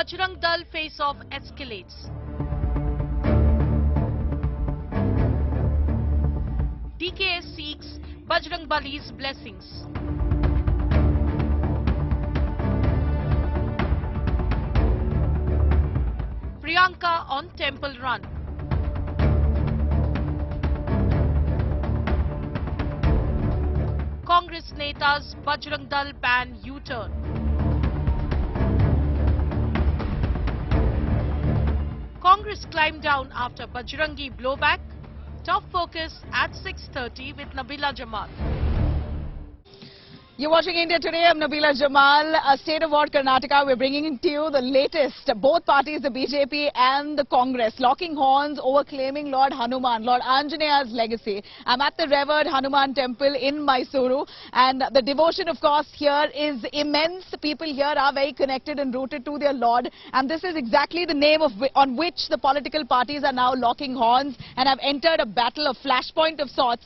Bajrang Dal face-off escalates. DKS seeks Bajrang Bali's blessings. Priyanka on Temple run. Congress Netas Bajrang Dal ban U-turn. Congress climbed down after Bajrangi blowback. Top focus at 6:30 with Nabila Jamal. You're watching India Today. I'm Nabila Jamal. State of Ward Karnataka. We're bringing to you the latest. Both parties, the BJP and the Congress, locking horns over claiming Lord Hanuman, Lord Anjaneya's legacy. I'm at the revered Hanuman Temple in Mysuru, and the devotion, of course, here is immense. People here are very connected and rooted to their Lord, and this is exactly the name on which the political parties are now locking horns and have entered a battle, a flashpoint of sorts,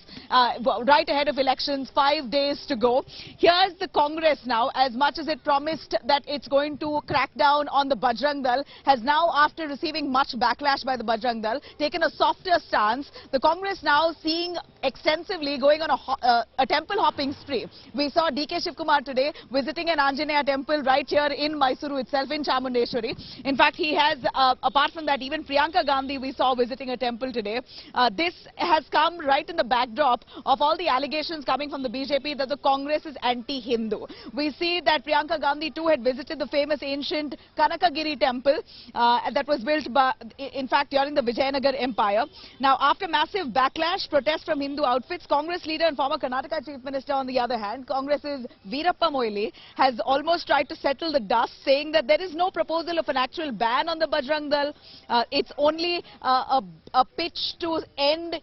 right ahead of elections. 5 days to go. Here's the Congress now, as much as it promised that it's going to crack down on the Bajrang Dal, has now, after receiving much backlash by the Bajrang Dal, taken a softer stance. The Congress now seeing extensively going on a temple hopping spree. We saw DK Shivkumar today visiting an Anjaneya temple right here in Mysuru itself, in Chamundeshwari. In fact, he has, apart from that, even Priyanka Gandhi we saw visiting a temple today. This has come right in the backdrop of all the allegations coming from the BJP that the Congress is anti-Hindu. We see that Priyanka Gandhi too had visited the famous ancient Kanakagiri temple that was built by, in fact, during the Vijayanagar Empire. Now, after massive backlash, protests from Hindu outfits, Congress leader and former Karnataka Chief Minister, on the other hand, Congress's Yeddyurappa has almost tried to settle the dust, saying that there is no proposal of an actual ban on the Bajrang Dal. It's only a pitch to end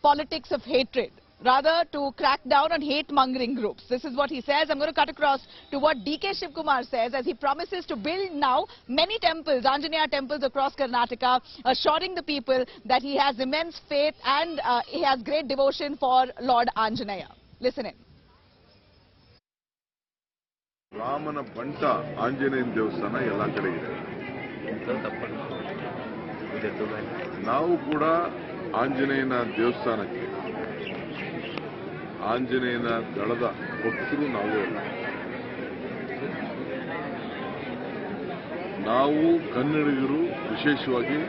politics of hatred, rather to crack down on hate-mongering groups. This is what he says. I'm going to cut across to what DK Shivkumar says, as he promises to build now many temples, Anjaneya temples across Karnataka, assuring the people that he has immense faith and he has great devotion for Lord Anjaneya. Listen in. ರಾಮನ ಬಂಟ ಆಂಜನೇಯನ ದೇವಸ್ಥಾನ ಎಲ್ಲ ಕಡೆ ಇದೆ. ನಾವು ಕೂಡ ಆಂಜನೇಯನ ದೇವಸ್ಥಾನಕ್ಕೆ ಆಂಜನೇಯನ ದಳದ ಭಕ್ತರು ನಾವು ಕನ್ನಡಿಗರು ವಿಶೇಷವಾಗಿ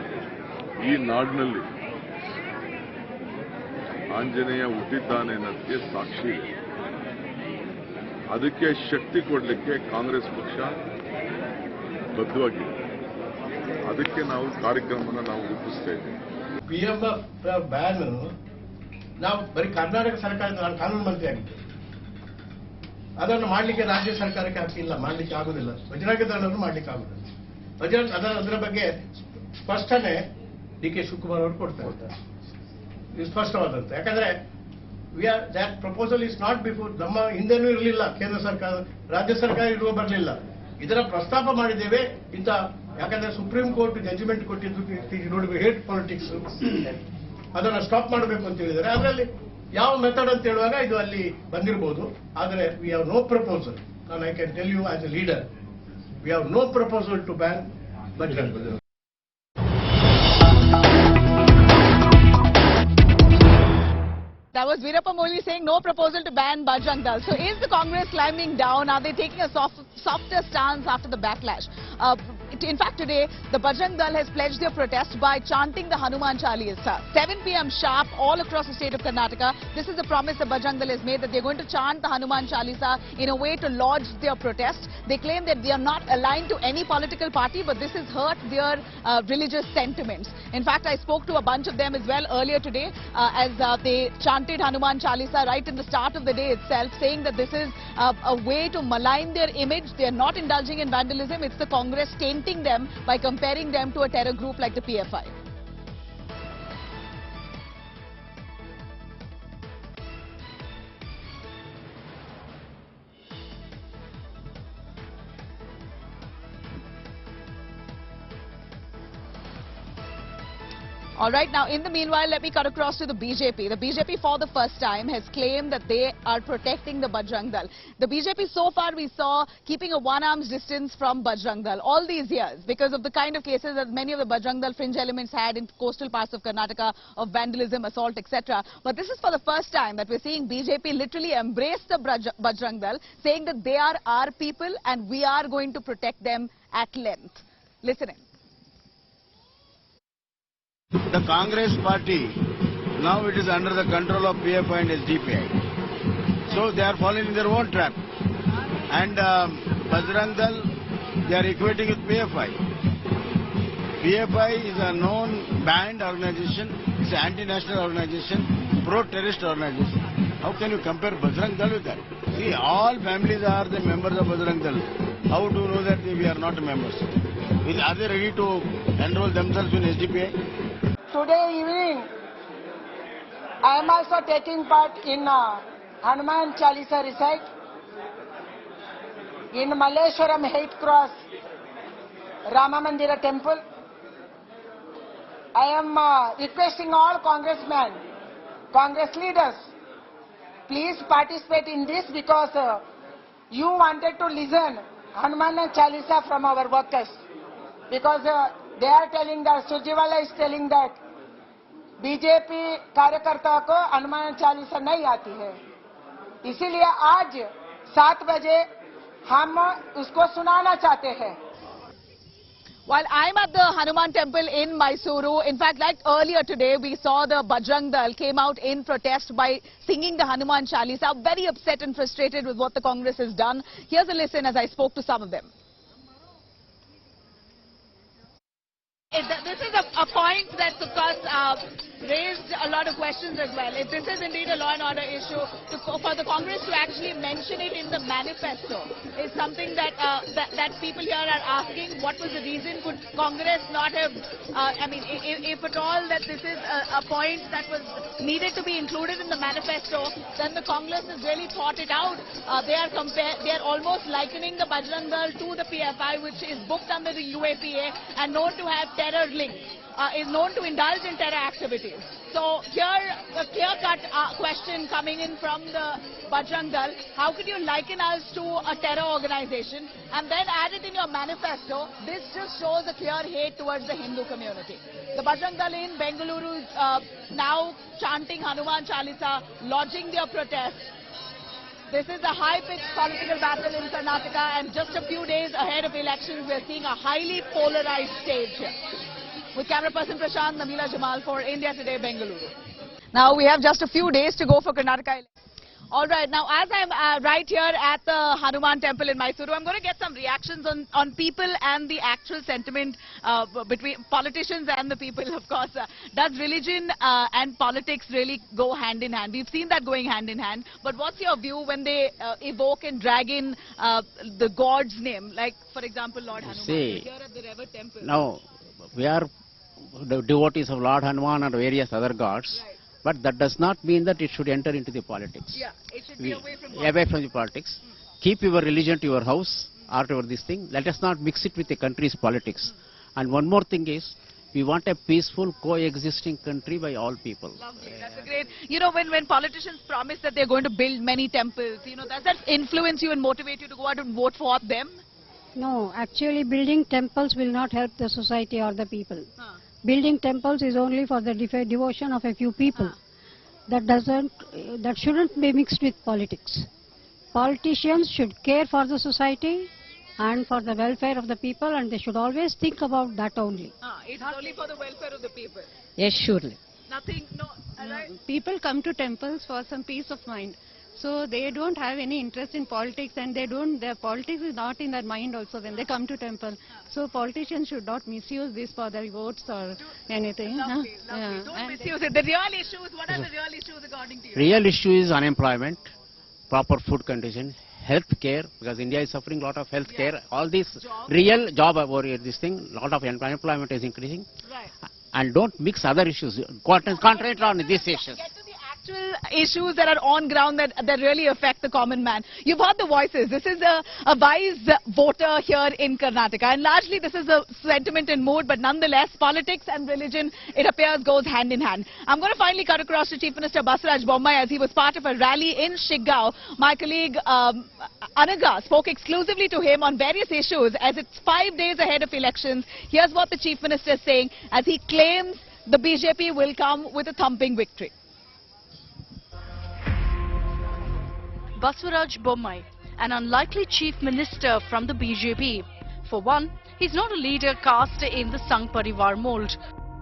ಈ ನಾಡಿನಲ್ಲಿ ಆಂಜನೇಯ ಹುಟ್ಟಿದ್ದಾನೆ ಅನ್ನೋದಕ್ಕೆ ಸಾಕ್ಷಿ ಇದೆ. ಅದಕ್ಕೆ ಶಕ್ತಿ ಕೊಡಲಿಕ್ಕೆ ಕಾಂಗ್ರೆಸ್ ಪಕ್ಷ ಬದ್ಧವಾಗಿದೆ. ಅದಕ್ಕೆ ನಾವು ಕಾರ್ಯಕ್ರಮನ ನಾವು ರೂಪಿಸ್ತಾ ಇದ್ದೇವೆ. PMF ಬ್ಯಾನ್ ನಾವು ಬರೀ ಕರ್ನಾಟಕ ಸರ್ಕಾರದ ನಾನು ಕಾನೂನು ಮಂತ್ರಿ ಆಗಿದ್ದೆ. ಅದನ್ನು ಮಾಡಲಿಕ್ಕೆ ರಾಜ್ಯ ಸರ್ಕಾರಕ್ಕೆ ಹಾಕಿಲ್ಲ, ಮಾಡಲಿಕ್ಕೆ ಆಗುದಿಲ್ಲ. ಬಜರಂಗ ದಳವನ್ನು ಮಾಡಲಿಕ್ಕೆ ಆಗುದಿಲ್ಲ. ಅದರ ಬಗ್ಗೆ ಸ್ಪಷ್ಟನೆ DK ಶಿವಕುಮಾರ್ ಅವರು ಕೊಡ್ತಾ ಇದ್ದಾರೆ. ಇದು ಸ್ಪಷ್ಟವಾದಂತ. ಯಾಕಂದ್ರೆ that proposal is not before, ನಮ್ಮ ಹಿಂದೆನೂ ಇರಲಿಲ್ಲ, ಕೇಂದ್ರ ಸರ್ಕಾರ ರಾಜ್ಯ ಸರ್ಕಾರ ಇರುವ ಬರಲಿಲ್ಲ. ಇದರ ಪ್ರಸ್ತಾಪ ಮಾಡಿದ್ದೇವೆ. ಇಂಥ ಯಾಕಂದ್ರೆ ಸುಪ್ರೀಂ ಕೋರ್ಟ್ ಜಡ್ಜ್ಮೆಂಟ್ ಕೊಟ್ಟಿದ್ದು ಹೇಟ್ ಪಾಲಿಟಿಕ್ಸ್, ಅದನ್ನು ಸ್ಟಾಪ್ ಮಾಡಬೇಕು ಅಂತ ಹೇಳಿದ್ದಾರೆ. ಅದರಲ್ಲಿ ಯಾವ ಮೆಥಡ್ ಅಂತ ಹೇಳುವಾಗ ಇದು ಅಲ್ಲಿ ಬಂದಿರಬಹುದು. ಆದರೆ ವಿ ಹ್ಯಾವ್ ನೋ ಪ್ರಪೋಸಲ್. ನಾನು I can tell you as a leader, we have no proposal to ban Bajrang Dal. That was Yeddyurappa saying no proposal to ban Bajrang Dal. So is the Congress climbing down? Are they taking a softer stance after the backlash? In fact, today, the Bajrang Dal has pledged their protest by chanting the Hanuman Chalisa. 7 p.m. sharp all across the state of Karnataka. This is the promise the Bajrang Dal has made, that they're going to chant the Hanuman Chalisa in a way to lodge their protest. They claim that they are not aligned to any political party, but this has hurt their religious sentiments. In fact, I spoke to a bunch of them as well earlier today as they chanted Hanuman Chalisa right in the start of the day itself, saying that this is a way to malign their image. They are not indulging in vandalism. It's the Congress tainting them by comparing them to a terror group like the PFI. All right, now in the meanwhile, let me cut across to the BJP. The BJP for the first time has claimed that they are protecting the Bajrang Dal. The BJP so far we saw keeping a one-arm's distance from Bajrang Dal all these years because of the kind of cases that many of the Bajrang Dal fringe elements had in coastal parts of Karnataka of vandalism, assault, etc. But this is for the first time that we're seeing BJP literally embrace the Bajrang Dal, saying that they are our people and we are going to protect them at length. Listen in. The Congress party, now it is under the control of PFI and SDPI. So they are falling in their own trap. And Bajrang Dal, they are equating with PFI. PFI is a known banned organization, it's an anti-national organization, pro-terrorist organization. How can you compare Bajrang Dal with that? See, all families are the members of Bajrang Dal. How do you know that we are not members? Are they ready to enroll themselves in SDPI? Today evening, I am also taking part in Hanuman Chalisa recite in Malleshwaram 8 Cross Ramamandira Temple. I am requesting all congressmen, Congress leaders, please participate in this because you wanted to listen Hanuman Chalisa from our workers because they are telling that, Surjiwala is telling that BJP कार्यकर्ता को हनुमान चालीसा नहीं आती है, इसीलिए आज 7 बजे हम उसको सुनाना चाहते हैं. While I'm at the Hanuman Temple in Mysuru, in fact, like earlier today, we saw the Bajrang Dal came out in protest by singing the Hanuman Chalisa, very upset and frustrated with what the Congress has done. Here's a listen as I spoke to some of them. This is a point that, of course, raised a lot of questions as well. If this is indeed a law and order issue, for the Congress to actually mention it in the manifesto is something that that people here are asking. What was the reason? Could Congress not have, I mean, if at all that this is a point that was needed to be included in the manifesto, then the Congress has really thought it out. They are almost likening the Bajrang Dal to the PFI, which is booked under the UAPA and known to have terror links, is known to indulge in terror activities. So here, a clear-cut question coming in from the Bajrang Dal: how could you liken us to a terror organization and then add it in your manifesto? This just shows a clear hate towards the Hindu community. The Bajrang Dal in Bengaluru is now chanting Hanuman Chalisa, lodging their protest. This is a high-pitched political battle in Karnataka, and just a few days ahead of elections, we're seeing a highly polarized stage here. With camera person Prashant, Nabila, Jamal for India Today, Bengaluru. Now we have just a few days to go for Karnataka. All right, now as I'm right here at the Hanuman Temple in Mysuru, I'm going to get some reactions on people and the actual sentiment between politicians and the people, of course. Does religion and politics really go hand in hand? We've seen that going hand in hand. But what's your view when they evoke and drag in the God's name? Like, for example, Lord Hanuman. Here at the River Temple. Now, we are the devotees of Lord Hanuman and various other gods. Right. But that does not mean that it should enter into the politics. Yeah, it should be away from politics. Away from the politics. Keep your religion to your house or to this thing. Let us not mix it with the country's politics. And one more thing is, we want a peaceful coexisting country by all people. Lovely. That's a great. You know, when politicians promise that they're going to build many temples, you know, does that influence you and motivate you to go out and vote for them? No, actually building temples will not help the society or the people. Building temples is only for the devotion of a few people. That shouldn't be mixed with politics. Politicians should care for the society and for the welfare of the people, and they should always think about that only. It's only for the welfare of the people. Yes, surely. Nothing, no. People come to temples for some peace of mind. So they don't have any interest in politics, and their politics is not in their mind also when they come to temple. So politicians should not misuse this for their votes or anything. Lovely. Yeah. Don't misuse it. The real issues, what are the real issues according to you? Real issue is unemployment, proper food condition, health care, because India is suffering a lot of health care. All these real job oriented this thing, lot of unemployment is increasing. Right. And don't mix other issues. Concentrate on these issues. Get to the actual issues that are on ground that really affect the common man. You've heard the voices. This is a wise voter here in Karnataka, and largely this is a sentiment and mood, but nonetheless, politics and religion, it appears, goes hand in hand. I'm going to finally cut across to Chief Minister Basaraj Bommai as he was part of a rally in Shiggao. My colleague Anaga spoke exclusively to him on various issues as it's 5 days ahead of elections. Here's what the Chief Minister is saying as he claims the BJP will come with a thumping victory. Basaraj Bommai, an unlikely Chief Minister from the BJP. For one, he's not a leader cast in the Sangh Parivar mold.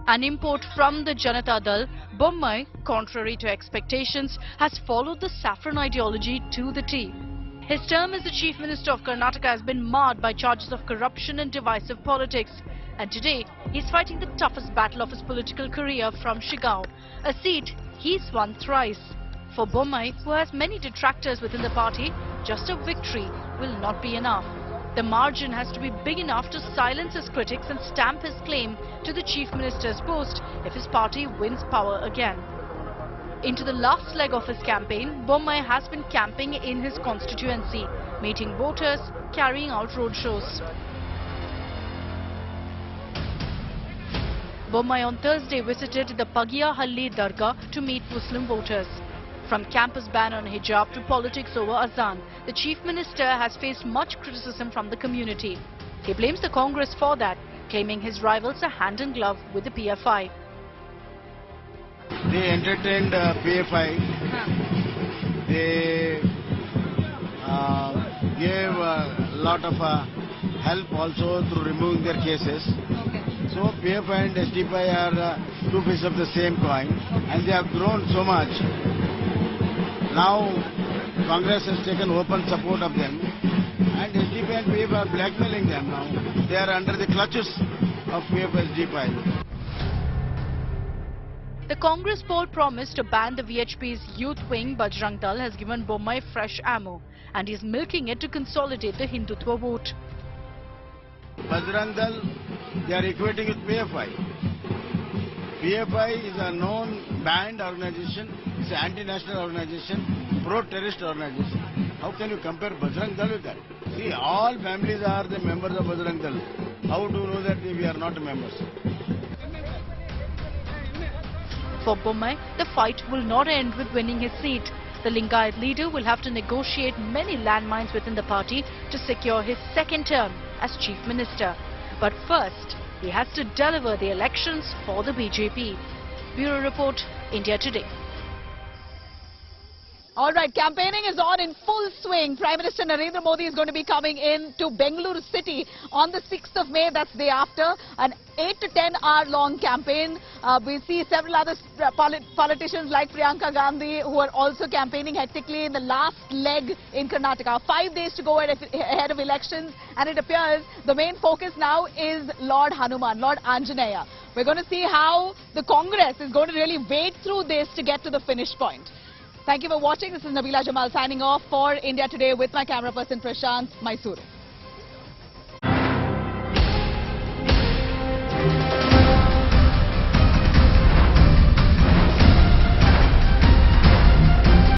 An import from the Janata Dal, Bommai, contrary to expectations, has followed the saffron ideology to the T. His term as the Chief Minister of Karnataka has been marred by charges of corruption and divisive politics. And today, he's fighting the toughest battle of his political career from Shiggao, a seat he's won thrice. For Bommai, who has many detractors within the party, just a victory will not be enough. The margin has to be big enough to silence his critics and stamp his claim to the Chief Minister's post if his party wins power again. Into the last leg of his campaign, Bommai has been camping in his constituency, meeting voters, carrying out roadshows. Bommai on Thursday visited the Pagia Halli Dargah to meet Muslim voters. From campus ban on hijab to politics over Azan, the Chief Minister has faced much criticism from the community. He blames the Congress for that, claiming his rivals are hand in glove with the PFI. They entertained PFI. They gave a lot of help also through removing their cases. So PFI and SDPI are two faces of the same coin, and they have grown so much. Now Congress has taken open support of them, and SDPI and PFI are blackmailing them now. They are under the clutches of PFI SDPI. The Congress poll promised to ban the VHP's youth wing Bajrang Dal has given Bommai fresh ammo, and he is milking it to consolidate the Hindutva vote. Bajrang Dal, they are equating with PFI. PFI is a known banned organization, it's an anti-national organization, pro-terrorist organization. How can you compare Bajrang Dal with that? See, all families are the members of Bajrang Dal. How do you know that we are not members? For Bommai, the fight will not end with winning his seat. The Lingayat leader will have to negotiate many landmines within the party to secure his second term as Chief Minister. But first, he has to deliver the elections for the BJP. Bureau Report, India Today. All right, campaigning is on in full swing. Prime Minister Narendra Modi is going to be coming in to Bengaluru City on the 6th of May. That's the day after. An 8 to 10 hour long campaign. We see several other politicians like Priyanka Gandhi who are also campaigning hectically in the last leg in Karnataka. 5 days to go ahead of elections, and it appears the main focus now is Lord Hanuman, Lord Anjaneyar. We're going to see how the Congress is going to really wade through this to get to the finish point. Thank you for watching. This is Nabila Jamal signing off for India Today with my camera person Prashant, Mysuru.